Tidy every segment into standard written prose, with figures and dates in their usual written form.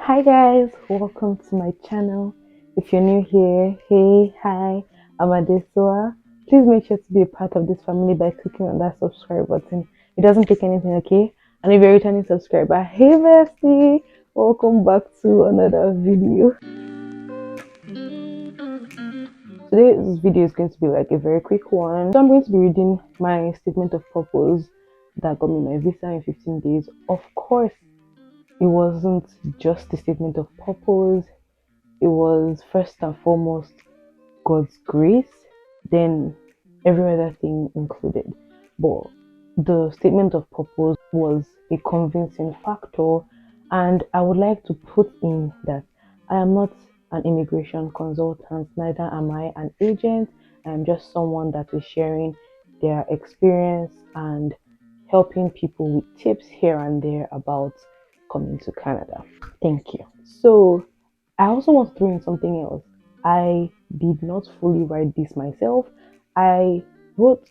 Hi guys, welcome to my channel. If you're new here, hey, hi, I'm Adesua. Please make sure to be a part of this family by clicking on that subscribe button. It doesn't take anything, okay? And if you're a returning subscriber, hey bestie, welcome back to another video. Today's video is going to be like a very quick one. So I'm going to be reading my statement of purpose that got me my visa in 15 days. Of course, it wasn't just the statement of purpose. It was first and foremost God's grace, then every other thing included. But the statement of purpose was a convincing factor, and I would like to put in that I am not an immigration consultant, neither am I an agent. I am just someone that is sharing their experience and helping people with tips here and there about coming to Canada. Thank you. So I also want to throw in something else. I did not fully write this myself. I wrote,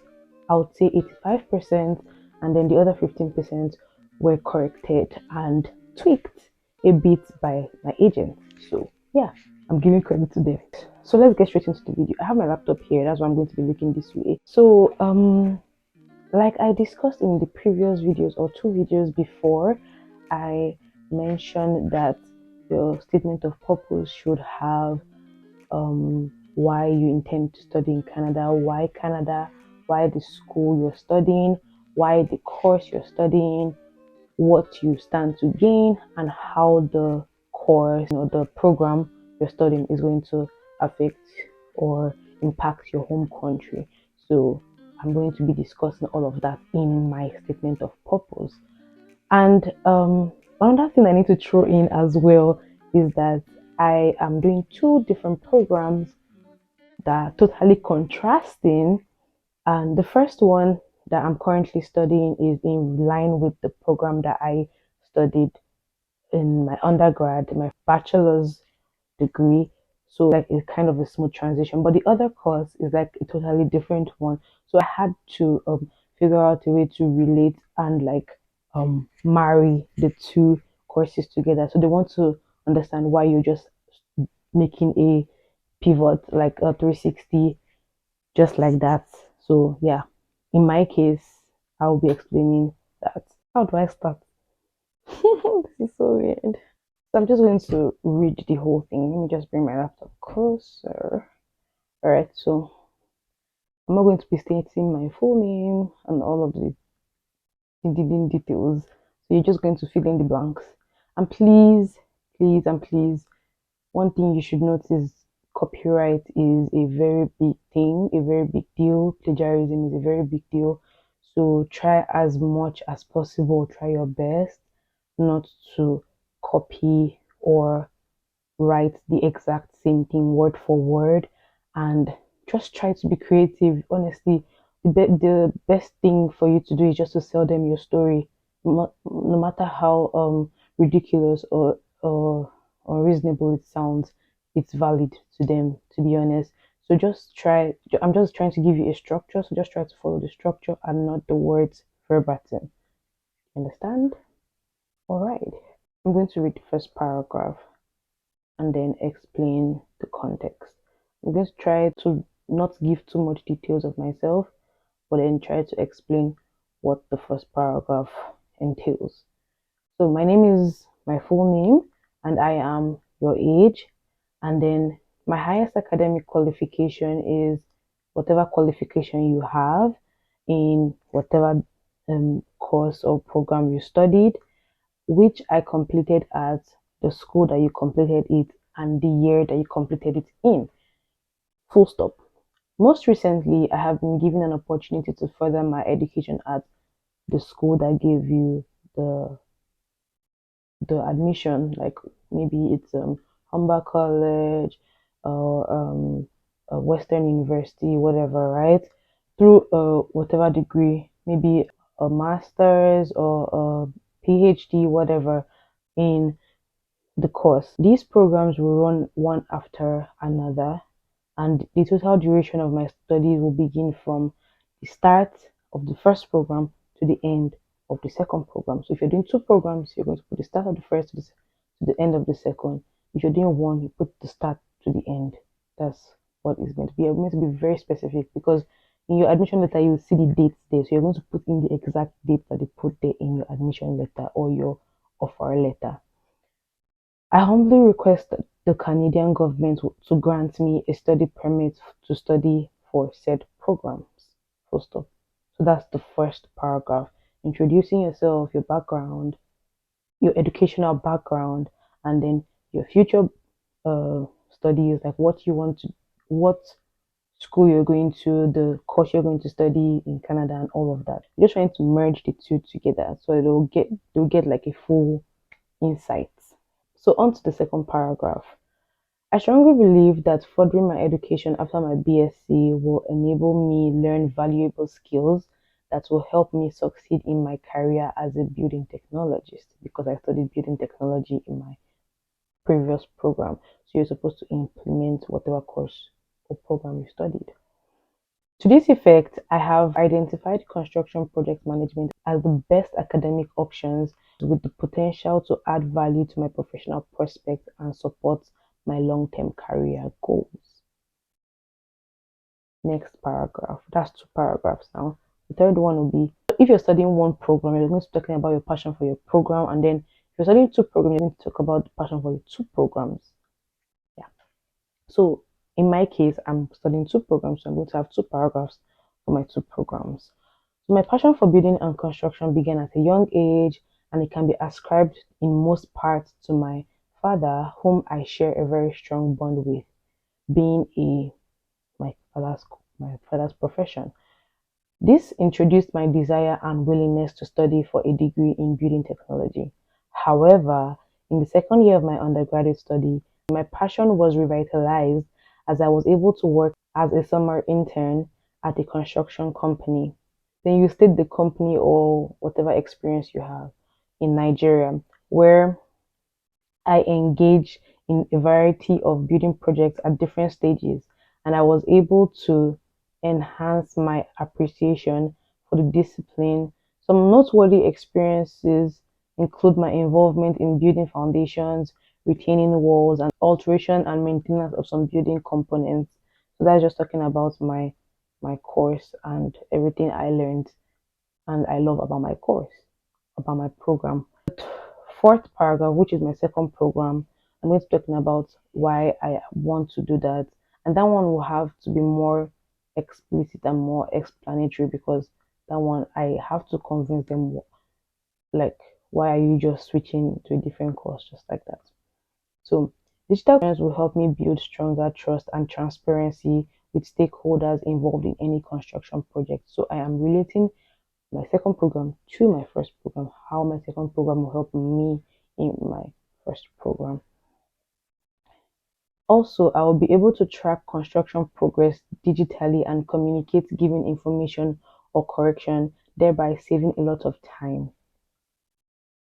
I would say 85%, and then the other 15% were corrected and tweaked a bit by my agent. So yeah, I'm giving credit to them. So let's get straight into the video. I have my laptop here, that's why I'm going to be looking this way. So like I discussed in the previous videos or two videos before, I mentioned that your statement of purpose should have why you intend to study in Canada, why the school you're studying, why the course you're studying, what you stand to gain, and how the course, the program you're studying is going to affect or impact your home country. So I'm going to be discussing all of that in my statement of purpose. And another thing I need to throw in as well is that I am doing two different programs that are totally contrasting. And the first one that I'm currently studying is in line with the program that I studied in my undergrad, my bachelor's degree. So like it's kind of a smooth transition. But the other course is like a totally different one. So I had to figure out a way to relate and like marry the two courses together. So they want to understand why you're just making a pivot like a 360 just like that. So yeah, in my case, I'll be explaining that. How do I start? This is so weird. So I'm just going to read the whole thing. Let me just bring my laptop closer. Alright, so I'm not going to be stating my full name and all of the details. So you're just going to fill in the blanks. And please, one thing you should notice: copyright is a very big thing, a very big deal. Plagiarism is a very big deal. So try as much as possible, try your best not to copy or write the exact same thing word for word, and just try to be creative. Honestly, the best thing for you to do is just to sell them your story, no matter how ridiculous or unreasonable it sounds. It's valid to them, to be honest. So just try. I'm just trying to give you a structure, so just try to follow the structure and not the words verbatim. Understand? All right, I'm going to read the first paragraph and then explain the context. I'm going to try to not give too much details of myself, but then try to explain what the first paragraph entails. So my name is my full name, and I am your age, and then my highest academic qualification is whatever qualification you have in whatever course or program you studied, which I completed at the school that you completed it and the year that you completed it in. Full stop. Most recently, I have been given an opportunity to further my education at the school that gave you the admission, like maybe it's Humber College or a Western University, whatever, right? Through whatever degree, maybe a master's or a PhD, whatever, in the course. These programs will run one after another, and the total duration of my studies will begin from the start of the first program to the end of the second program. So if you're doing two programs, you're going to put the start of the first to to the end of the second. If you're doing one, you put the start to the end. That's what is meant to be. You're meant to be very specific because in your admission letter you see the dates there. So you're going to put in the exact date that they put there in your admission letter or your offer letter. I humbly request the Canadian government to grant me a study permit to study for said programs. Full stop. So that's the first paragraph. Introducing yourself, your background, your educational background, and then your future studies, like what school you're going to, the course you're going to study in Canada, and all of that. You're just trying to merge the two together so they'll get like a full insight. So on to the second paragraph. I strongly believe that furthering my education after my BSc will enable me learn valuable skills that will help me succeed in my career as a building technologist because I studied building technology in my previous program. So you're supposed to implement whatever course or program you studied. To this effect, I have identified construction project management as the best academic options with the potential to add value to my professional prospects and support my long-term career goals. Next paragraph. That's two paragraphs now. The third one will be if you're studying one program, you're going to be talking about your passion for your program, and then if you're studying two programs, you're going to talk about the passion for your two programs. Yeah. So in my case, I'm studying two programs, so I'm going to have two paragraphs for my two programs. So my passion for building and construction began at a young age, and it can be ascribed in most parts to my father, whom I share a very strong bond with, being my father's profession. This introduced my desire and willingness to study for a degree in building technology. However, in the second year of my undergraduate study, my passion was revitalized as I was able to work as a summer intern at a construction company. Then you state the company or whatever experience you have in Nigeria, where I engage in a variety of building projects at different stages, and I was able to enhance my appreciation for the discipline. Some noteworthy experiences include my involvement in building foundations, retaining walls, and alteration and maintenance of some building components. So that's just talking about my course and everything I learned and I love about my course, about my program. Fourth paragraph, which is my second program, I'm going to be talking about why I want to do that. And that one will have to be more explicit and more explanatory because that one I have to convince them like why are you just switching to a different course just like that. So digital trends will help me build stronger trust and transparency with stakeholders involved in any construction project. So I am relating my second program to my first program, how my second program will help me in my first program. Also, I will be able to track construction progress digitally and communicate given information or correction, thereby saving a lot of time.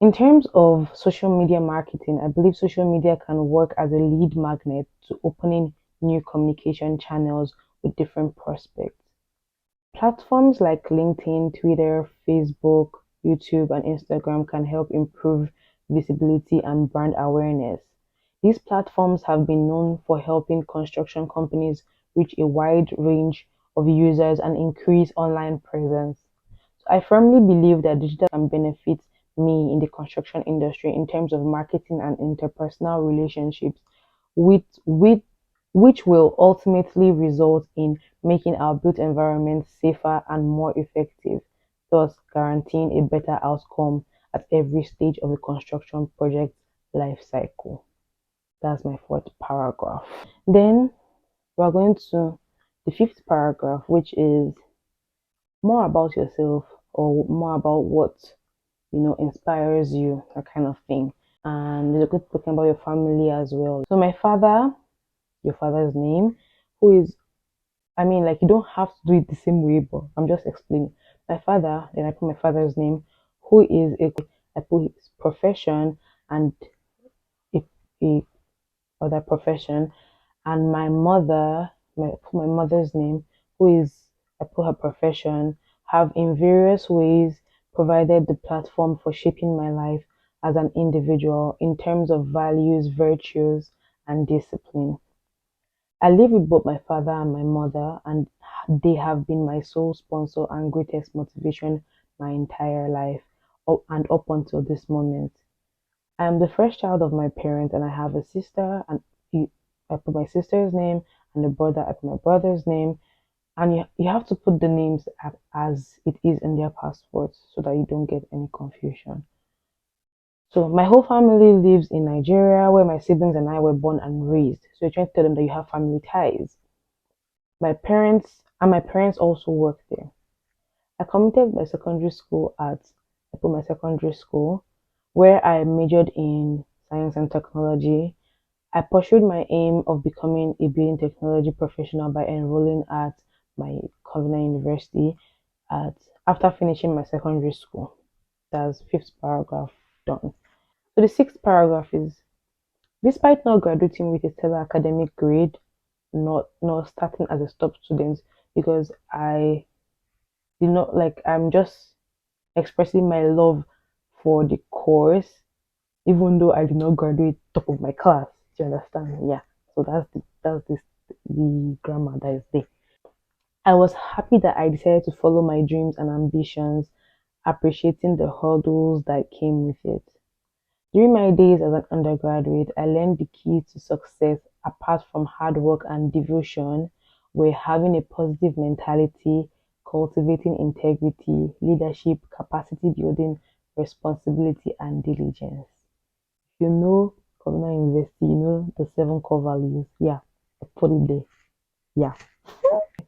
In terms of social media marketing, I believe social media can work as a lead magnet to opening new communication channels with different prospects. Platforms like LinkedIn, Twitter, Facebook, YouTube, and Instagram can help improve visibility and brand awareness. These platforms have been known for helping construction companies reach a wide range of users and increase online presence. So I firmly believe that digital can benefit me in the construction industry in terms of marketing and interpersonal relationships, with which will ultimately result in making our built environment safer and more effective, thus guaranteeing a better outcome at every stage of a construction project life cycle. That's my fourth paragraph. Then we're going to the fifth paragraph, which is more about yourself or more about what inspires you, that kind of thing. And we're going to talking about your family as well. So my father, your father's name, who is like you don't have to do it the same way, but I'm just explaining. My father, then I put my father's name, who is I put his profession and a other profession, and my mother, put my mother's name, who is I put her profession, have in various ways provided the platform for shaping my life as an individual in terms of values, virtues, and discipline. I live with both my father and my mother, and they have been my sole sponsor and greatest motivation my entire life, and up until this moment. I am the first child of my parents, and I have a sister, and I put my sister's name, and a brother, I put my brother's name, and you have to put the names as it is in their passports so that you don't get any confusion. So my whole family lives in Nigeria, where my siblings and I were born and raised. So you're trying to tell them that you have family ties. My parents also work there. I completed my secondary school I put my secondary school, where I majored in science and technology. I pursued my aim of becoming a building technology professional by enrolling at my Covenant University at after finishing my secondary school. That's fifth paragraph done. So the sixth paragraph is: despite not graduating with a stellar academic grade, not starting as a top student, because I did not like I'm just expressing my love for the course, even though I did not graduate top of my class. Do you understand? Yeah. So that's the grammar that is there. I was happy that I decided to follow my dreams and ambitions, appreciating the hurdles that came with it. During my days as an undergraduate, I learned the keys to success apart from hard work and devotion were having a positive mentality, cultivating integrity, leadership, capacity building, responsibility, and diligence. You know, Covenant University, you know the seven core values. Yeah, I put it there. Yeah.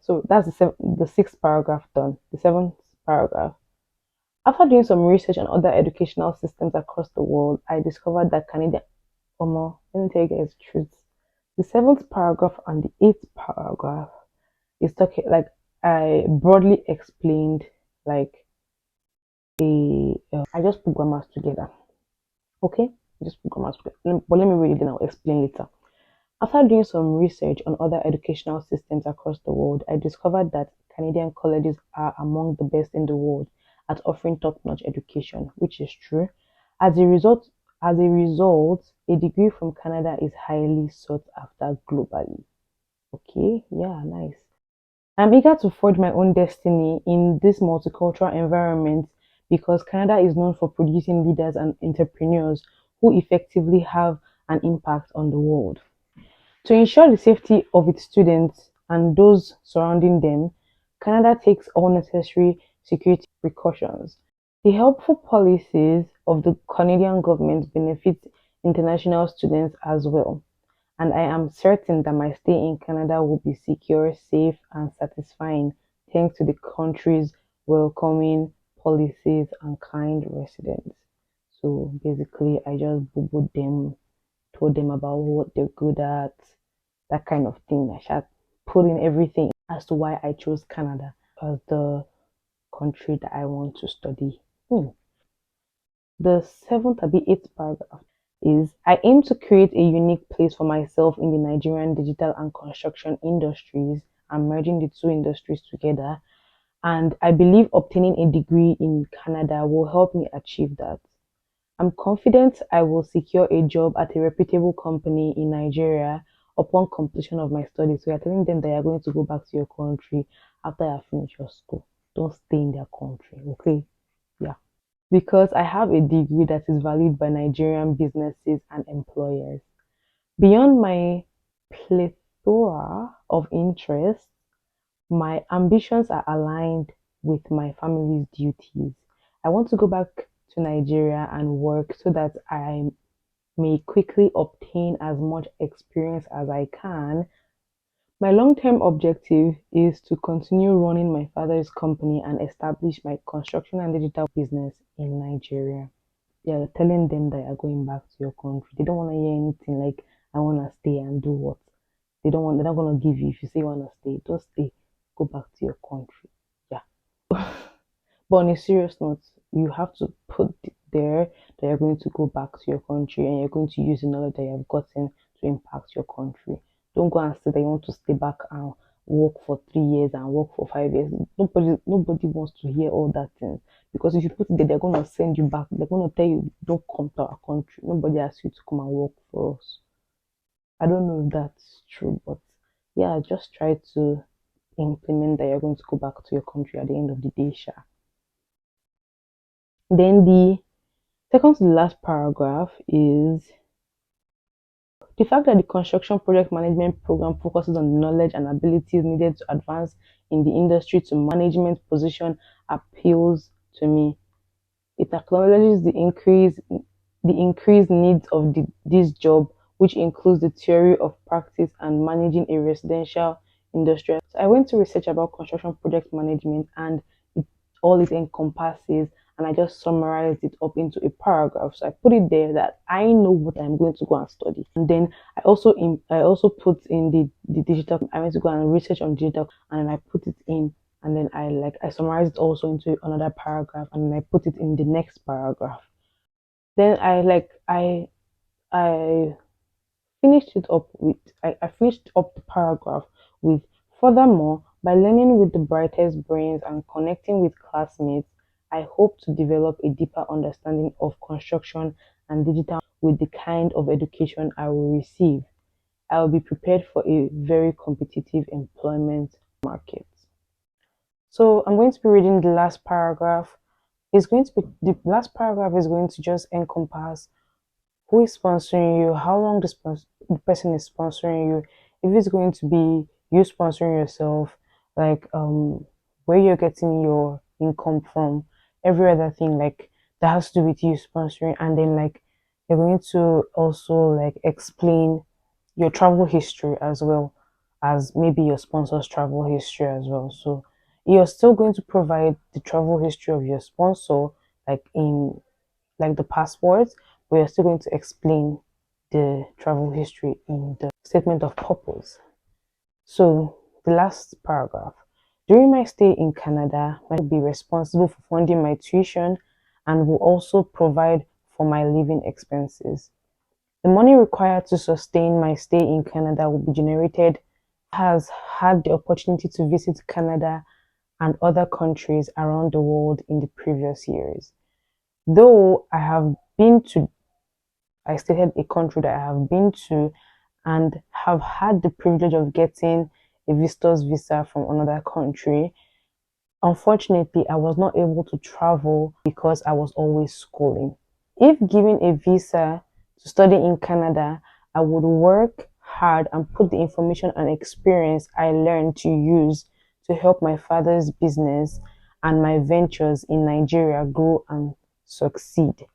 So that's the sixth paragraph done. The seventh paragraph. After doing some research on other educational systems across the world, I discovered that Canadian Omo, let me tell you guys the truth. The seventh paragraph and the eighth paragraph is talking like I broadly explained like I just put grammars together. Okay? I just put grammars together. But let me read it and I'll explain later. After doing some research on other educational systems across the world, I discovered that Canadian colleges are among the best in the world at offering top-notch education, which is true. As a result, a degree from Canada is highly sought after globally. Okay, yeah, nice. I'm eager to forge my own destiny in this multicultural environment because Canada is known for producing leaders and entrepreneurs who effectively have an impact on the world. To ensure the safety of its students and those surrounding them, Canada takes all necessary security precautions. The helpful policies of the Canadian government benefit international students as well, and I am certain that my stay in Canada will be secure, safe, and satisfying thanks to the country's welcoming policies and kind residents. So basically, I just booed them, told them about what they're good at, that kind of thing. I should put in everything as to why I chose Canada as the country that I want to study in. The seventh or the eighth paragraph is: I aim to create a unique place for myself in the Nigerian digital and construction industries. I'm merging the two industries together, and I believe obtaining a degree in Canada will help me achieve that. I'm confident I will secure a job at a reputable company in Nigeria upon completion of my studies. So you're telling them that you're going to go back to your country after you finish your school. Don't stay in their country, okay? Yeah. Because I have a degree that is valued by Nigerian businesses and employers. Beyond my plethora of interests, my ambitions are aligned with my family's duties. I want to go back to Nigeria and work so that I may quickly obtain as much experience as I can. My long-term objective is to continue running my father's company and establish my construction and digital business in Nigeria. You're telling them that you're going back to your country. They don't want to hear anything like, I want to stay and do what? They're not going to give you. If you say you want to stay, just stay. Go back to your country. Yeah. But on a serious note, you have to put there that you're going to go back to your country and you're going to use the knowledge that you have gotten to impact your country. Don't go and say that you want to stay back and work for 3 years and work for 5 years. Nobody wants to hear all that things because if you put it there, they're gonna send you back. They're gonna tell you don't come to our country. Nobody asks you to come and work for us. I don't know if that's true, but yeah, just try to implement that you're going to go back to your country at the end of the day, sha. Then the second to the last paragraph is the fact that the construction project management program focuses on the knowledge and abilities needed to advance in the industry to management position appeals to me. It acknowledges the increased needs of this job, which includes the theory of practice and managing a residential industrial. So I went to research about construction project management and it, all it encompasses, and I just summarized it up into a paragraph. So I put it there that I know what I'm going to go and study, and then I also put in the digital. I went to go and research on digital, and then I put it in, and then I summarized it also into another paragraph, and then I put it in the next paragraph. Then I finished it up with I finished up the paragraph with furthermore, by learning with the brightest brains and connecting with classmates, I hope to develop a deeper understanding of construction and digital with the kind of education I will receive. I will be prepared for a very competitive employment market. So I'm going to be reading the last paragraph. It's going to be the last paragraph is going to just encompass who is sponsoring you, how long the person is sponsoring you, if it's going to be you sponsoring yourself, like where you're getting your income from, every other thing like that has to do with you sponsoring, and then like you're going to also like explain your travel history as well as maybe your sponsor's travel history as well. So you're still going to provide the travel history of your sponsor, like in like the passport, but you're still going to explain the travel history in the statement of purpose. So the last paragraph. During my stay in Canada, I will be responsible for funding my tuition and will also provide for my living expenses. The money required to sustain my stay in Canada will be generated has had the opportunity to visit Canada and other countries around the world in the previous years. Though I stated a country that I have been to and have had the privilege of getting a visitor's visa from another country. Unfortunately, I was not able to travel because I was always schooling. If given a visa to study in Canada, I would work hard and put the information and experience I learned to use to help my father's business and my ventures in Nigeria grow and succeed.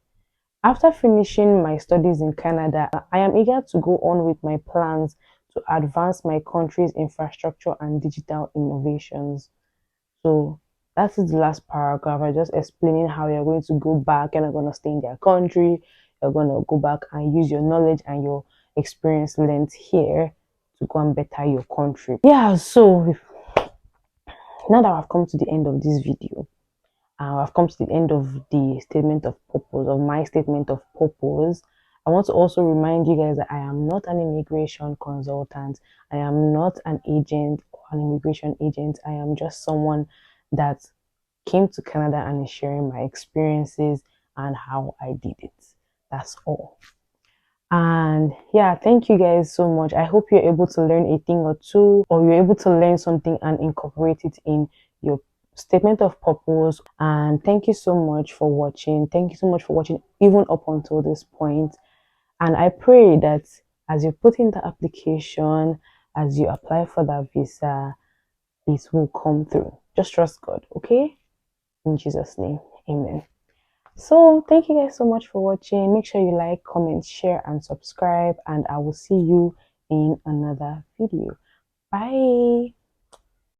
After finishing my studies in Canada, I am eager to go on with my plans to advance my country's infrastructure and digital innovations. So that is the last paragraph. I just explaining how you're going to go back. You're not going to stay in their country. You're going to go back and use your knowledge and your experience learned here to go and better your country. Yeah, so now that I've come to the end of this video, I've come to the end of the statement of purpose, of my statement of purpose. I want to also remind you guys that I am not an immigration consultant. I am not an agent or an immigration agent. I am just someone that came to Canada and is sharing my experiences and how I did it. That's all. And yeah, thank you guys so much. I hope you're able to learn a thing or two, or you're able to learn something and incorporate it in your statement of purpose. And thank you so much for watching. Thank you so much for watching even up until this point. And I pray that as you put in the application, as you apply for that visa, it will come through. Just trust God, okay? In Jesus' name, amen. So thank you guys so much for watching. Make sure you like, comment, share, and subscribe, and I will see you in another video. Bye.